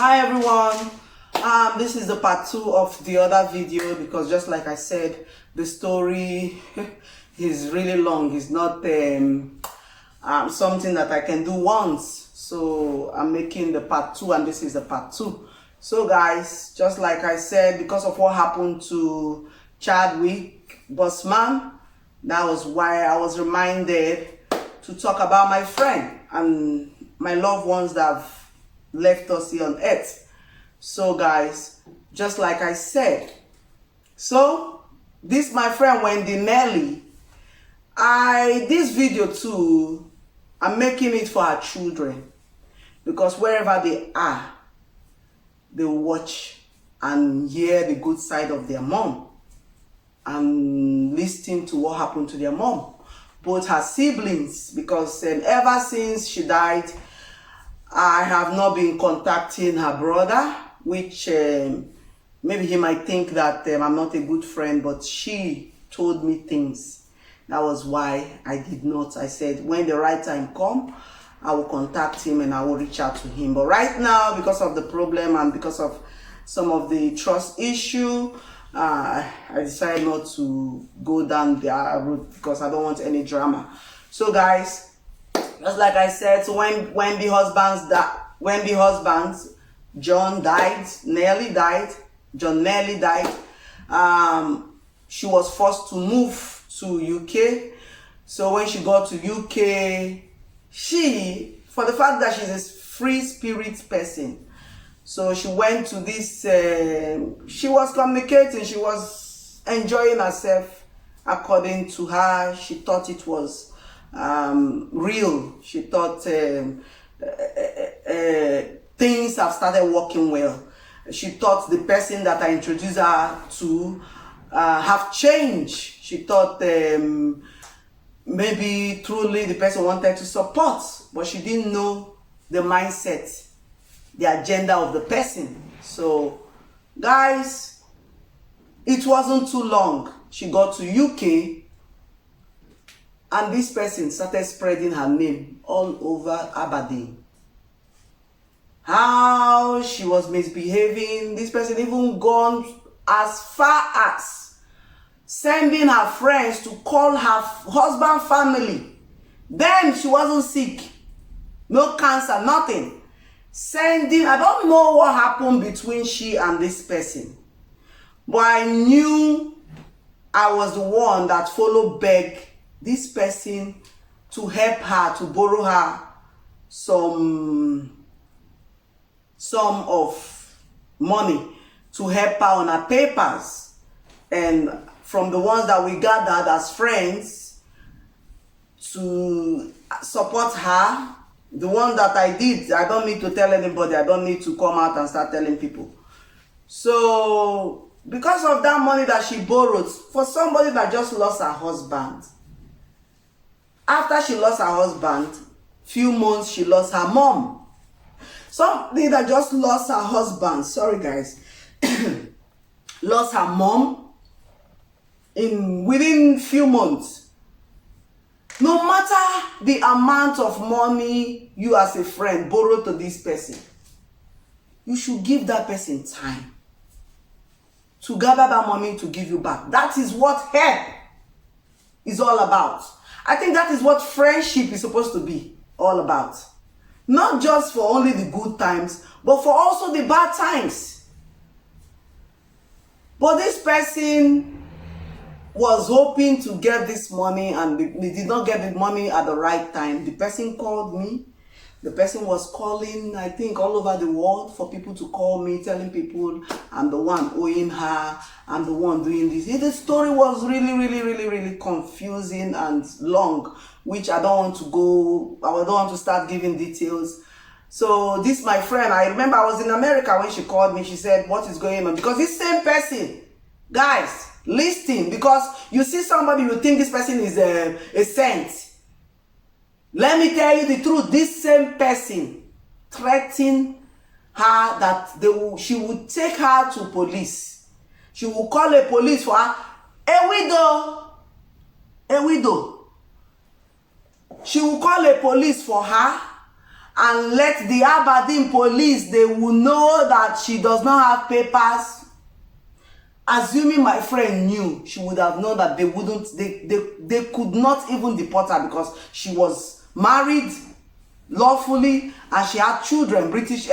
Hi everyone, this is the part 2 of the other video because just like I said, the story is really long. It's not something that I can do once, so I'm making the part 2 and this is the part 2. So guys, just like I said, because of what happened to Chadwick Boseman, that was why I was reminded to talk about my friend and my loved ones that have left us here on earth. So guys, just like I said, so this my friend Wendy Nelly, this video too, I'm making it for her children, because wherever they are, they will watch and hear the good side of their mom and listen to what happened to their mom, both her siblings, because ever since she died, I have not been contacting her brother, which maybe he might think that I'm not a good friend, but she told me things. That was why I did not. I said, when the right time comes, I will contact him and I will reach out to him. But right now, because of the problem and because of some of the trust issue, I decided not to go down their route because I don't want any drama. So guys, just like I said, so when the husbands, John died, John Nelly died, she was forced to move to UK. So when she got to UK, for the fact that she's a free spirit person, so she went to this, she was communicating, she was enjoying herself according to her. She thought it was real. She thought things have started working well. She thought the person that I introduced her to have changed. She thought maybe truly the person wanted to support, but she didn't know the mindset, the agenda of the person. So guys, it wasn't too long. She got to UK and this person started spreading her name all over Aberdeen. How she was misbehaving. This person even gone as far as sending her friends to call her husband family. Then she wasn't sick, no cancer, nothing. Sending, I don't know what happened between she and this person, but I knew I was the one that followed beg this person to help her, to borrow her some of money to help her on her papers. And from the ones that we gathered as friends to support her, the one that I did, I don't need to tell anybody, I don't need to come out and start telling people. So because of that money that she borrowed for somebody that just lost her husband, after she lost her husband, few months she lost her mom. Somebody that just lost her husband, sorry guys, lost her mom within few months. No matter the amount of money you as a friend borrow to this person, you should give that person time to gather that money to give you back. That is what help is all about. I think that is what friendship is supposed to be all about. Not just for only the good times, but for also the bad times. But this person was hoping to get this money and they did not get the money at the right time. The person called me. The person was calling, I think, all over the world for people to call me, telling people I'm the one owing her, I'm the one doing this. The story was really confusing and long, which I don't want to start giving details. So this, my friend, I remember I was in America when she called me. She said, what is going on? Because this same person, guys, listen, because you see somebody, you think this person is a saint. Let me tell you the truth. This same person threatened her that she would take her to police. She will call a police for her. A widow. She will call a police for her and let the Aberdeen police, they will know that she does not have papers. Assuming my friend knew, she would have known that they could not even deport her because she was married lawfully and she had children, British,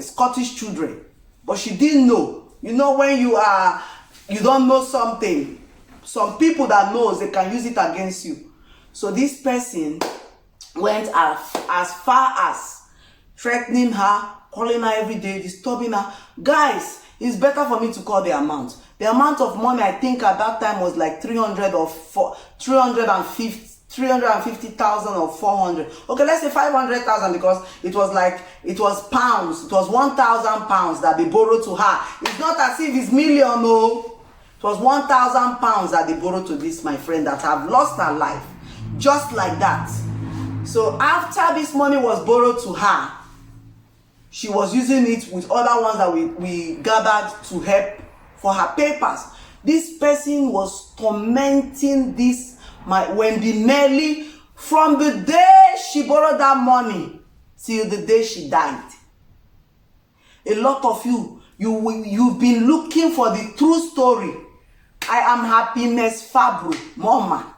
Scottish children. But she didn't know. You know, when you don't know something, some people that knows, they can use it against you. So this person went as far as threatening her, calling her every day, disturbing her. Guys, it's better for me to call the amount. The amount of money, I think at that time was like 350,000 or 400. Okay, let's say 500,000 because it was pounds. It was 1,000 pounds that they borrowed to her. It's not as if it's million, no. It was 1,000 pounds that they borrowed to this, my friend, that have lost her life. Just like that. So after this money was borrowed to her, she was using it with other ones that we gathered to help for her papers. This person was tormenting this, my Wendy Nelly, from the day she borrowed that money till the day she died. A lot of you've been looking for the true story. I am Happiness Fabro, Mama,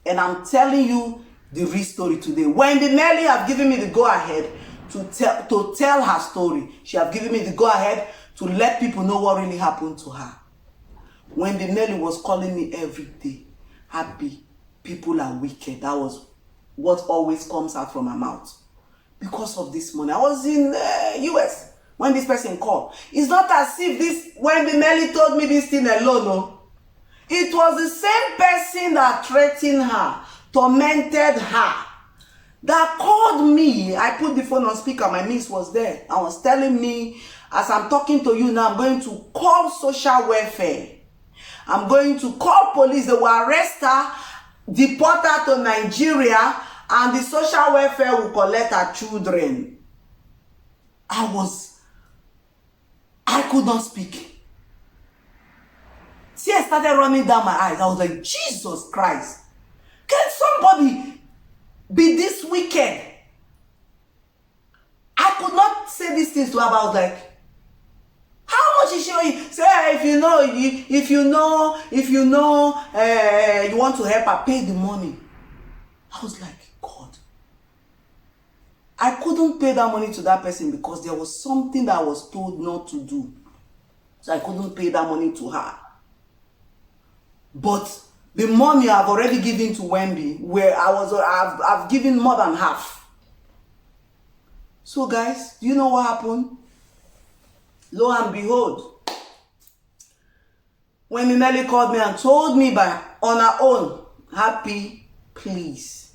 and I'm telling you the real story today. Wendy Nelly have given me the go-ahead to tell her story. She have given me the go-ahead to let people know what really happened to her. Wendy Nelly was calling me every day. Happy, people are wicked. That was what always comes out from her mouth. Because of this money. I was in US when this person called. It's not as if this Wendy Nelly told me this thing alone, no. It was the same person that threatened her, tormented her, that called me. I put the phone on speaker. My niece was there. I was telling me, as I'm talking to you now, I'm going to call social welfare. I'm going to call police. They will arrest her, deport her to Nigeria, and the social welfare will collect her children. I could not speak. Tears started running down my eyes. I was like, Jesus Christ. Can somebody be this wicked? I could not say these things to her, but I was like, how much is she owing? Say, if you want to help her, pay the money. I was like, God. I couldn't pay that money to that person because there was something that I was told not to do. So I couldn't pay that money to her. But the money I've already given to Wemby, where I've given more than half. So guys, do you know what happened? Lo and behold, when Nelly called me and told me on her own, Happy, please.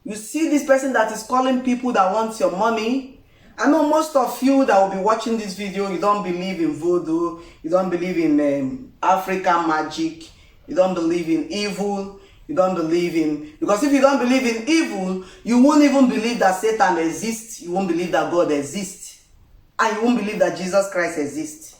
You see this person that is calling people that want your money. I know most of you that will be watching this video, you don't believe in voodoo, you don't believe in African magic, you don't believe in evil, you don't believe in... Because if you don't believe in evil, you won't even believe that Satan exists, you won't believe that God exists, and you won't believe that Jesus Christ exists.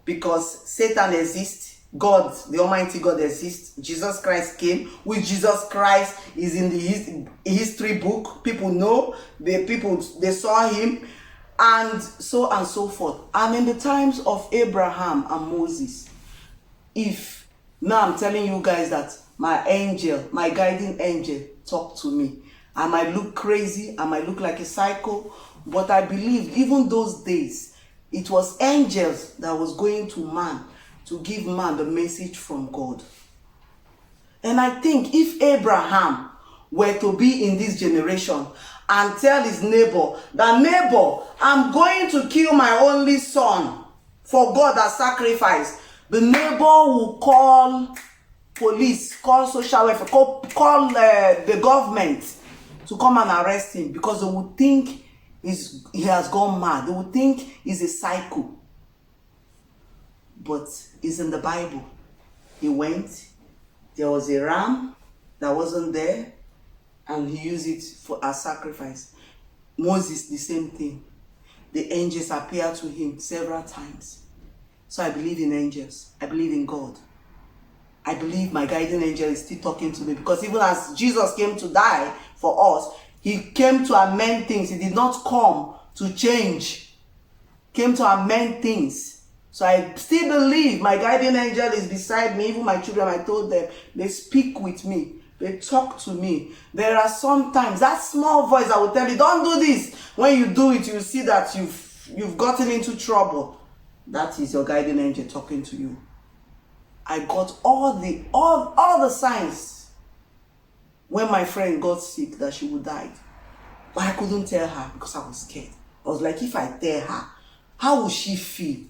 Because Satan exists, God, the Almighty God exists, Jesus Christ came, which Jesus Christ is in the history book. People know, they saw him, and so forth. And in the times of Abraham and Moses, now I'm telling you guys that my angel, my guiding angel, talked to me. I might look crazy, I might look like a psycho, but I believe even those days, it was angels that was going to man to give man the message from God. And I think if Abraham were to be in this generation and tell his neighbor, that neighbor, I'm going to kill my only son for God as sacrifice, the neighbor will call police, call social welfare, call the government to come and arrest him, because they would think he has gone mad. They would think he's a psycho. But it's in the Bible. He went, there was a ram that wasn't there, and he used it as sacrifice. Moses, the same thing. The angels appeared to him several times. So I believe in angels. I believe in God. I believe my guiding angel is still talking to me, because even as Jesus came to die for us, He came to amend things. He did not come to change. Came to amend things. So I still believe my guardian angel is beside me. Even my children, I told them, they speak with me. They talk to me. There are sometimes that small voice I will tell you, don't do this. When you do it, you see that you've gotten into trouble. That is your guardian angel talking to you. I got all the signs when my friend got sick that she would die. But I couldn't tell her because I was scared. I was like, if I tell her, how will she feel?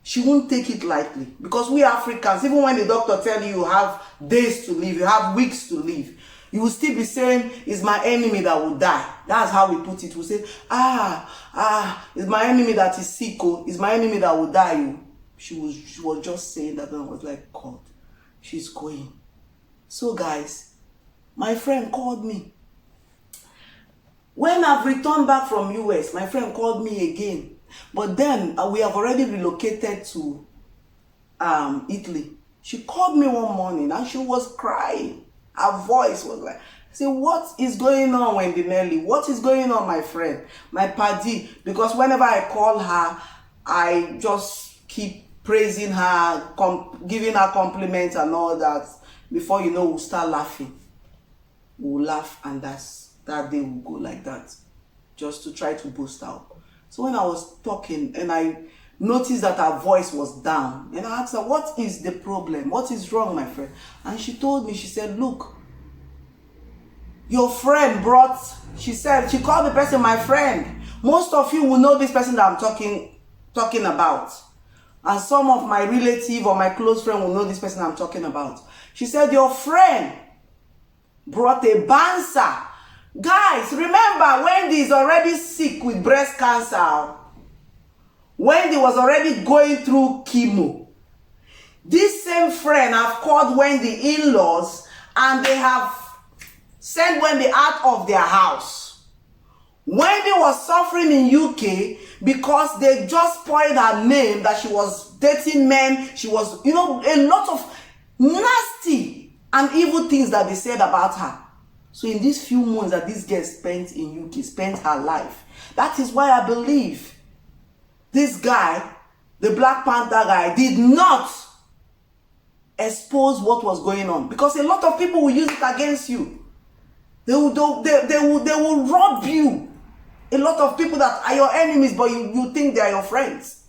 She won't take it lightly. Because we Africans, even when the doctor tells you you have days to live, you have weeks to live, you will still be saying, it's my enemy that will die. That's how we put it. We say, it's my enemy that is sick. It's my enemy that will die. She was just saying that, and I was like, God, she's going. So guys, my friend called me. When I've returned back from US, my friend called me again. But then we have already relocated to Italy. She called me one morning and she was crying. Her voice was like, I said, what is going on, Wendy Nelly? What is going on, my friend? My paddy. Because whenever I call her, I just keep praising her, giving her compliments and all that. Before you know, we'll start laughing. We'll laugh, and that day will go like that. Just to try to boost her up. So when I was talking and I noticed that her voice was down, and I asked her, what is the problem? What is wrong, my friend? And she told me, she said, look, your friend brought, she called the person my friend. Most of you will know this person that I'm talking about. And some of my relative or my close friend will know this person I'm talking about. She said, your friend brought a banser. Guys, remember Wendy is already sick with breast cancer. Wendy was already going through chemo. This same friend have called Wendy in-laws and they have sent Wendy out of their house. Wendy was suffering in UK because they just spoiled her name that she was dating men. She was, a lot of nasty and evil things that they said about her. So in these few months that this girl spent in UK, spent her life. That is why I believe this guy, the Black Panther guy, did not expose what was going on. Because a lot of people will use it against you. They will rob you. A lot of people that are your enemies, but you think they are your friends.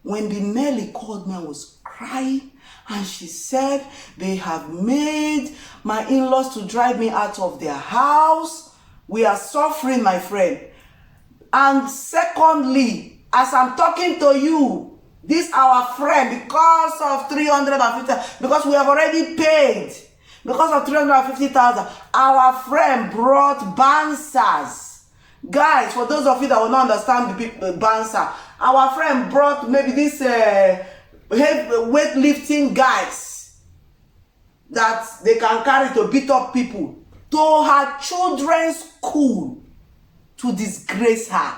When the Nelly called me, I was crying. And she said, they have made my in-laws to drive me out of their house. We are suffering, my friend. And secondly, as I'm talking to you, this our friend, because of 350, because we have already paid, because of 350,000, our friend brought bansers. Guys, for those of you that will not understand the banser, our friend brought maybe this weightlifting guys that they can carry to beat up people to her children's school to disgrace her.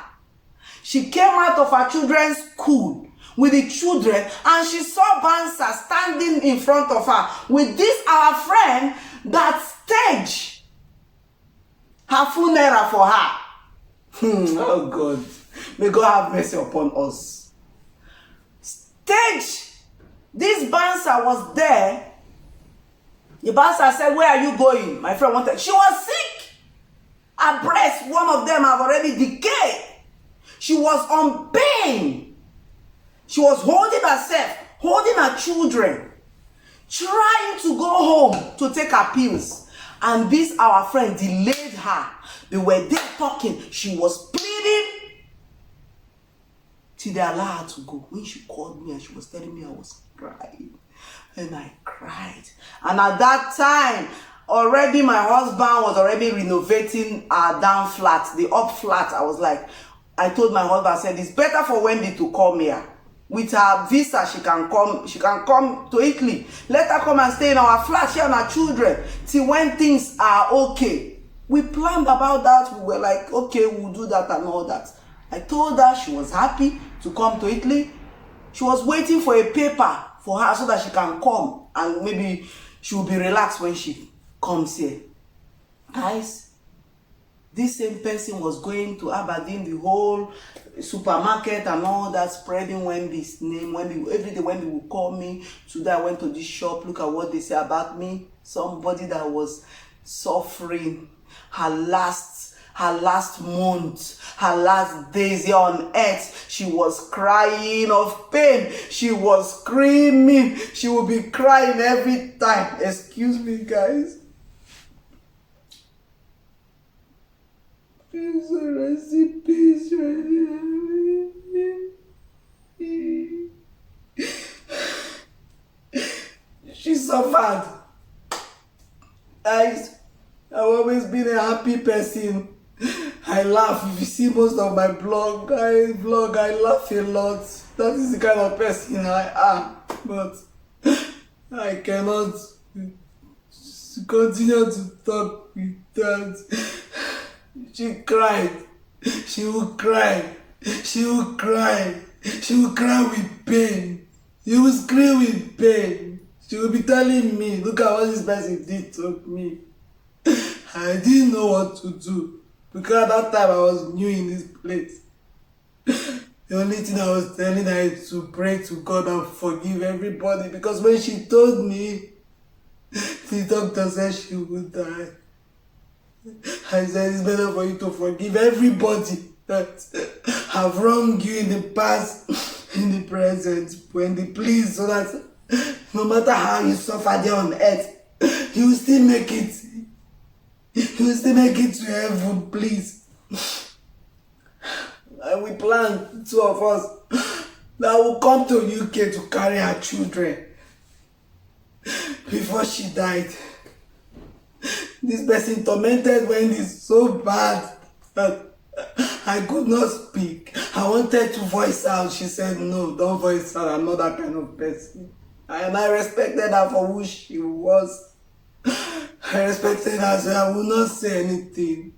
She came out of her children's school with the children and she saw Bansa standing in front of her with this our friend that staged her funeral for her. Oh God, may God have mercy upon us. This Bansa was there. The Bansa said, where are you going? My friend wanted. She was sick. Her breast, one of them have already decayed. She was on pain. She was holding herself, holding her children, trying to go home to take her pills. And this our friend delayed her. They were there talking. She was pleading till they allowed her to go. When she called me and she was telling me, I was crying. And I cried. And at that time, already my husband was already renovating our down flat, the up flat. I told my husband, I said, it's better for Wendy to come here. With her visa, she can come to Italy. Let her come and stay in our flat, she and her children, till when things are okay. We planned about that. We were like, okay, we'll do that and all that. I told her she was happy to come to Italy. She was waiting for a paper for her so that she can come and maybe she will be relaxed when she comes here. Guys, This same person was going to Aberdeen, the whole supermarket and all that, spreading Wendy's name. Every day Wendy would call me. Today I went to this shop, look at what they say about me. Somebody that was suffering her last month, her last days here on earth. She was crying of pain. She was screaming. She would be crying every time. Excuse me, guys. She suffered. Guys, I've always been a happy person. I laugh. If you see most of my blog, I laugh a lot. That is the kind of person I am. But I cannot continue to talk with that. She cried. She would cry. She would cry. She would cry with pain. She would scream with pain. She would be telling me, look at what this person did to me. I didn't know what to do. Because at that time I was new in this place. The only thing I was telling her is to pray to God and forgive everybody. Because when she told me, the doctor said she would die. I said it's better for you to forgive everybody that have wronged you in the past, in the present, Wendy, please, so that no matter how you suffer there on earth, you will still make it. You will still make it to heaven, please. And we plan, two of us, that will come to UK to carry her children before she died. This person tormented Wendy so bad that I could not speak. I wanted to voice out. She said, no, don't voice out. I'm not that kind of person. And I respected her for who she was. I respected her, so I would not say anything.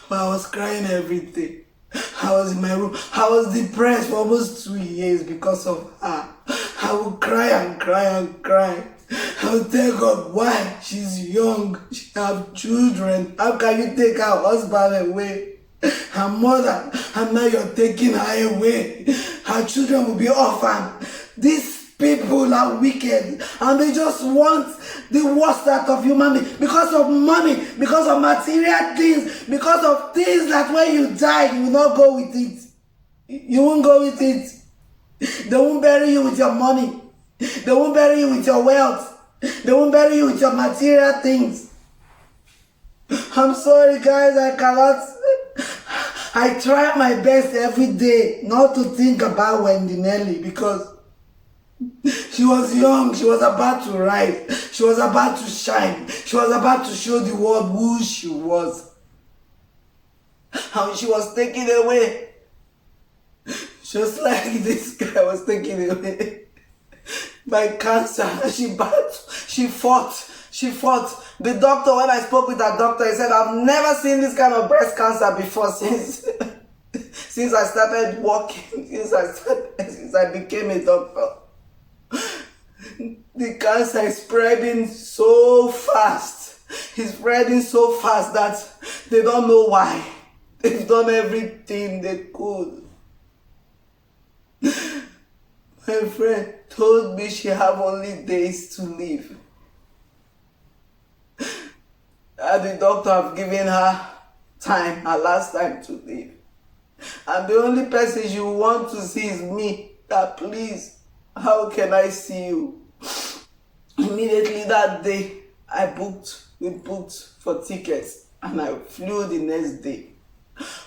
But I was crying every day. I was in my room. I was depressed for almost 2 years because of her. I would cry and cry and cry. I would tell God, why? She's young. She has children. How can you take her husband away? Her mother. And now you're taking her away. Her children will be orphaned. These people are wicked. And they just want the worst out of human beings. Because of money. Because of material things. Because of things that when you die, you will not go with it. You won't go with it. They won't bury you with your money. They won't bury you with your wealth. They won't bury you with your material things. I'm sorry, guys, I cannot. I try my best every day not to think about Wendy Nelly because she was young. She was about to rise. She was about to shine. She was about to show the world who she was. And she was taken away. Just like this guy was taken away by cancer. She fought. The doctor, when I spoke with that doctor, he said, I've never seen this kind of breast cancer before since I started working, since I became a doctor. The cancer is spreading so fast. It's spreading so fast that they don't know why. They've done everything they could. My friend told me she have only days to live. And the doctor have given her time, her last time to live. And the only person she want to see is me. That please, how can I see you? Immediately that day, we booked for tickets and I flew the next day.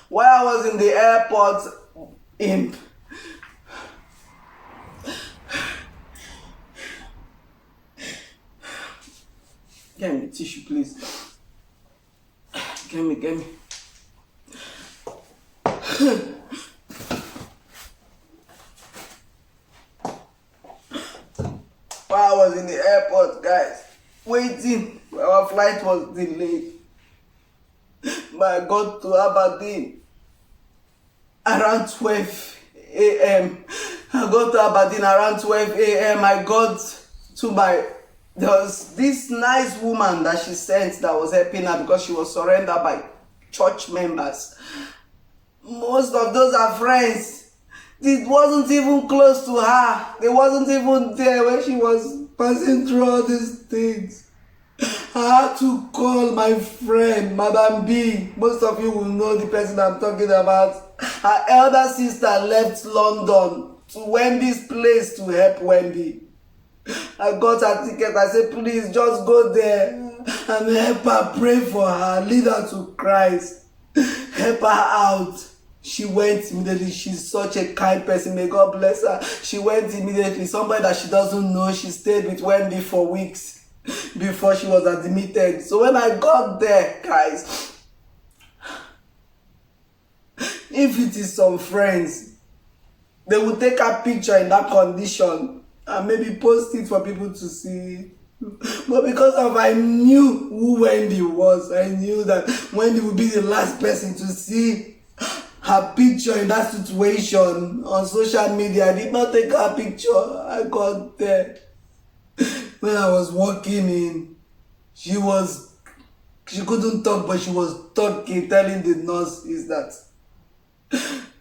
While I was in the airport Get me tissue, please. Get me. While I was in the airport, guys, waiting, our flight was delayed. But I got to Aberdeen around 12 a.m. I got to Aberdeen around 12 a.m. I got to there was this nice woman that she sent that was helping her because she was surrendered by church members. Most of those are friends. It wasn't even close to her. They wasn't even there when she was passing through all these things. I had to call my friend, Madam B. Most of you will know the person I'm talking about. Her elder sister left London to Wendy's place to help Wendy. I got her ticket. I said, please just go there and help her, pray for her, lead her to Christ, help her out. She went immediately. She's such a kind person. May God bless her. She went immediately. Somebody that she doesn't know. She stayed with Wendy for weeks before she was admitted. So when I got there, guys, if it is some friends, they will take a picture in that condition and maybe post it for people to see. But because of I knew who Wendy was, I knew that Wendy would be the last person to see her picture in that situation on social media. I did not take her picture. I got there. When I was walking in, she couldn't talk, but she was talking, telling the nurse is that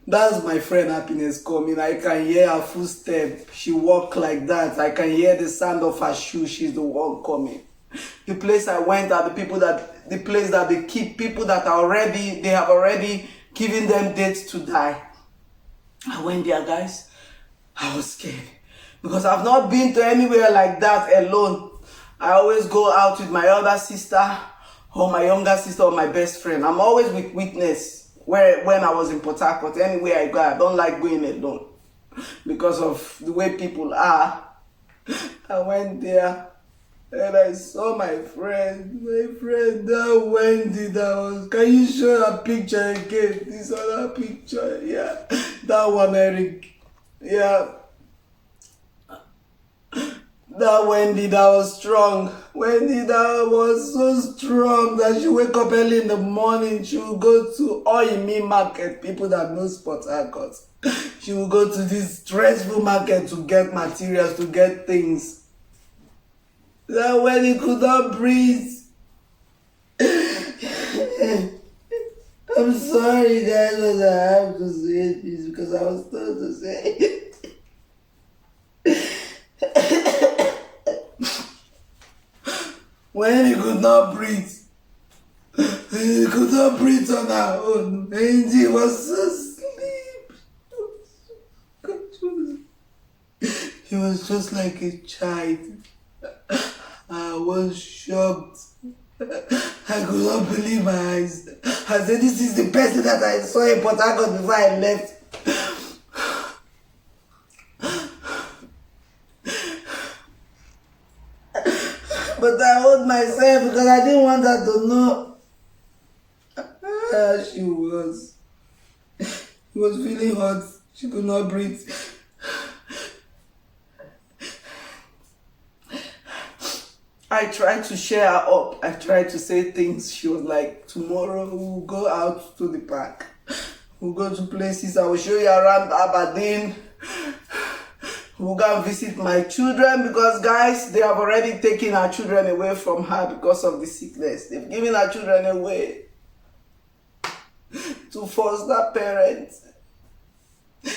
that's my friend Happiness coming. I can hear her footstep. She walked like that. I can hear the sound of her shoe. She's the one coming. The place I went are the place that they keep people that they have already given them dates to die. I went there, guys. I was scared because I've not been to anywhere like that alone. I always go out with my elder sister or my younger sister or my best friend. I'm always with witness. When I was in Port Harcourt, anywhere I go, I don't like going alone because of the way people are. I went there and I saw my friend, that Wendy, that was, can you show a picture again? This other picture, yeah, that one, Eric, yeah. That Wendy that was strong. Wendy that was so strong that she wake up early in the morning. She will go to Oimi market. People that know Port Harcourt. She will go to this stressful market to get materials, to get things. That Wendy could not breathe. I'm sorry guys, but I have to say this because I was told to say it. When he could not breathe, he could not breathe on her own, and he was asleep. He was just like a child. I was shocked. I could not believe my eyes. I said, this is the person that I saw in Port Harcourt before I left. But I hold myself because I didn't want her to know how she was. She was feeling hot. She could not breathe. I tried to cheer her up. I tried to say things. She was like, tomorrow we'll go out to the park. We'll go to places. I will show you around Aberdeen. We'll go and visit my children because, guys, they have already taken our children away from her because of the sickness. They've given our children away to foster parents.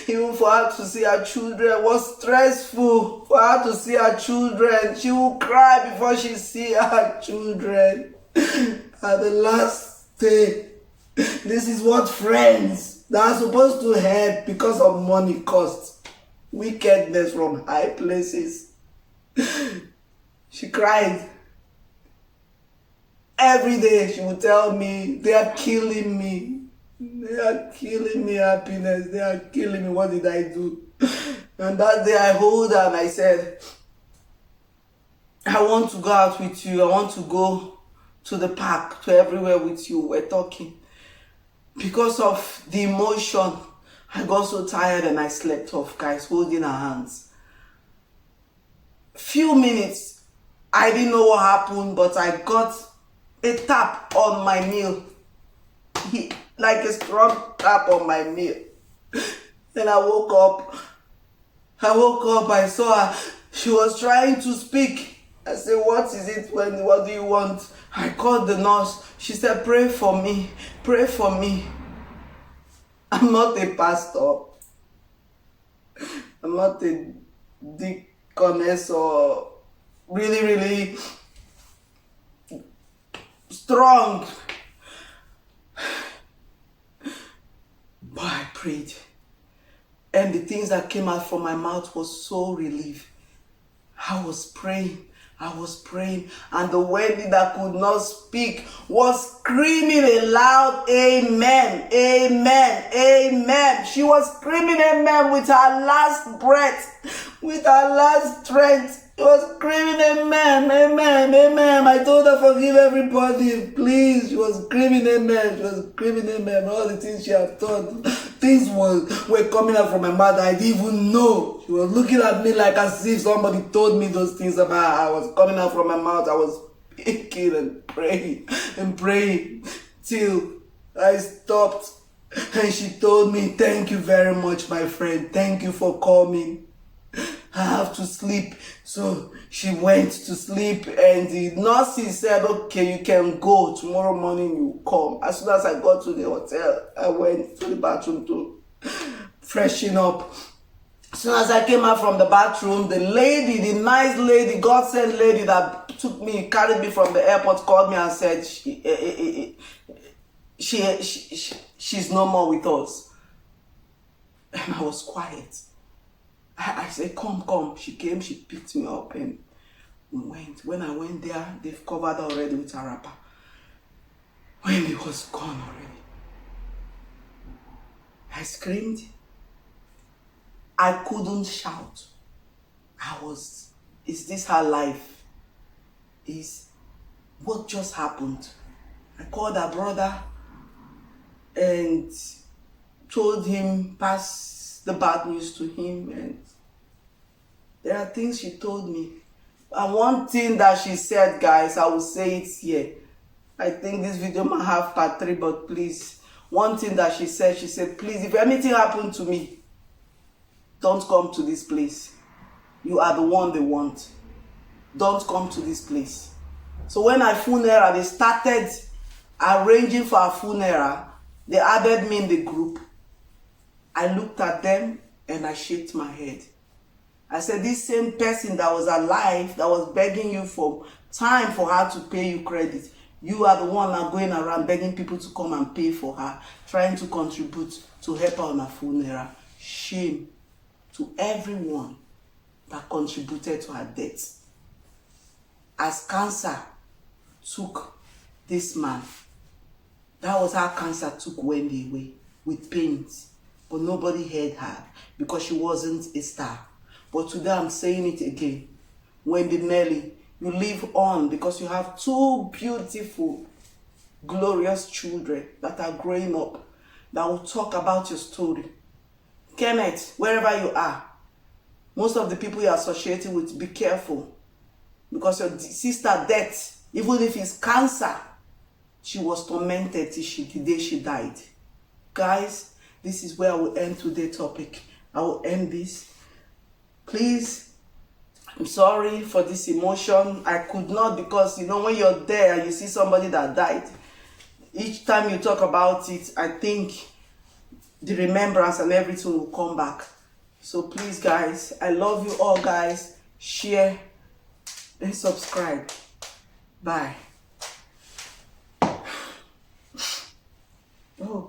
Even for her to see her children was stressful. For her to see her children, she will cry before she see her children. At the last day, this is what friends that are supposed to help because of money cost. Wickedness from high places. She cried. Every day she would tell me, they are killing me. They are killing me, Happiness. They are killing me. What did I do? And that day I hold her and I said, I want to go out with you. I want to go to the park, to everywhere with you. We're talking. Because of the emotion, I got so tired and I slept off, guys, holding her hands. Few minutes, I didn't know what happened, but I got a tap on my nail. Like a strong tap on my nail. Then I woke up, I saw her. She was trying to speak. I said, what is it, Wendy? What do you want? I called the nurse. She said, pray for me. Pray for me. I'm not a pastor. I'm not a deaconess or really strong. But I prayed. And the things that came out from my mouth was so relief. I was praying. And the lady that could not speak was screaming a loud amen, amen, amen. She was screaming amen with her last breath, with her last strength. She was screaming amen, amen, amen. I told her, forgive everybody, please. She was screaming amen. She was screaming amen. All the things she had done, things were coming out from my mouth. I didn't even know. She was looking at me like as if somebody told me those things about her. I was coming out from my mouth. I was speaking and praying till I stopped. And she told me, thank you very much, my friend. Thank you for coming. I have to sleep. So she went to sleep, and the nurses said, okay, you can go. Tomorrow morning you come. As soon as I got to the hotel, I went to the bathroom to freshen up. As soon as I came out from the bathroom, the nice lady, God-sent lady that carried me from the airport, called me and said, she's no more with us. And I was quiet. I said, come. She came, she picked me up, and we went. When I went there, they've covered her already with a wrapper. When it was gone already, I screamed. I couldn't shout. Is this her life? What just happened? I called her brother and told him, pass the bad news to him, and there are things she told me. And one thing that she said, guys, I will say it here. I think this video might have part 3, but please, one thing that she said, please, if anything happened to me, don't come to this place. You are the one they want. Don't come to this place. So when I funeral, they started arranging for a funeral. They added me in the group. I looked at them and I shook my head. I said, this same person that was alive, that was begging you for time for her to pay you credit, you are the one now going around begging people to come and pay for her, trying to contribute to help her on her funeral. Shame to everyone that contributed to her death. As cancer took this man, that was how cancer took Wendy away, with pains. But nobody heard her because she wasn't a star. But today I'm saying it again. Wendy Nelly, you live on because you have 2 beautiful, glorious children that are growing up that will talk about your story. Kenneth, wherever you are, most of the people you are associating with, be careful. Because your sister death, even if it's cancer, she was tormented till the day she died. Guys, this is where I will end today's topic. I will end this. Please, I'm sorry for this emotion. I could not, because, when you're there and you see somebody that died, each time you talk about it, I think the remembrance and everything will come back. So please, guys, I love you all, guys. Share and subscribe. Bye. Oh,